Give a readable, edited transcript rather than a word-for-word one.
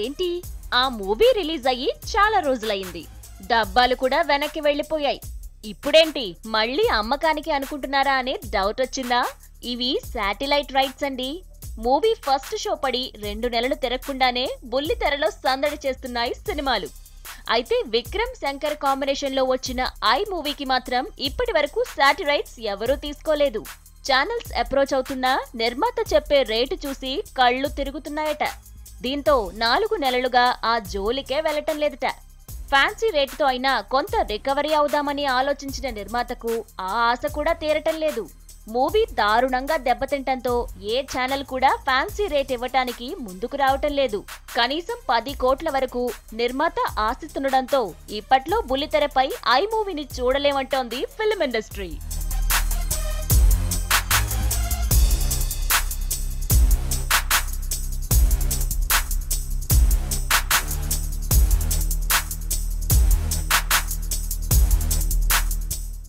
ఏంటి? ఆ movie release అయ్యి చాలా రోజులైంది. డబ్బాలు కూడా వెనక్కి వెళ్లిపోయాయి. ఇప్పుడేంటి మళ్ళీ అమ్మకానికి అనుకుంటున్నారా అనే డౌట్ వచ్చిందా? ఇవి శాటిలైట్ రైట్స్ అండి. మూవీ ఫస్ట్ షో పడి 2 నెలలు తిరగకుండానే బుల్లితెరలో సందడి చేస్తున్నాయి సినిమాలు. అయితే విక్రమ్ శంకర్ కాంబినేషన్ లో వచ్చిన ఐ మూవీకి మాత్రం ఇప్పటి వరకు శాటిలైట్స్ ఎవరూ తీసుకోలేదు. ఛానల్స్ అప్రోచ్ అవుతున్నా నిర్మాత చెప్పే రేటు చూసి కళ్ళు తిరుగుతున్నాయట. దీంతో 4 నెలలుగా ఆ జోలికే వెళ్లటం లేదట. ఫ్యాన్సీ రేటుతో అయినా కొంత రికవరీ అవుదామని ఆలోచించిన నిర్మాతకు ఆ ఆశ కూడా తీరటం లేదు. మూవీ దారుణంగా దెబ్బతింటంతో ఏ ఛానల్ కూడా ఫ్యాన్సీ రేట్ ఇవ్వటానికి ముందుకు రావటం లేదు. కనీసం 10 కోట్ల వరకు నిర్మాత ఆశిస్తుండటంతో ఇప్పట్లో బుల్లితెరపై ఐ మూవీని చూడలేమంటోంది ఫిల్మ్ ఇండస్ట్రీ.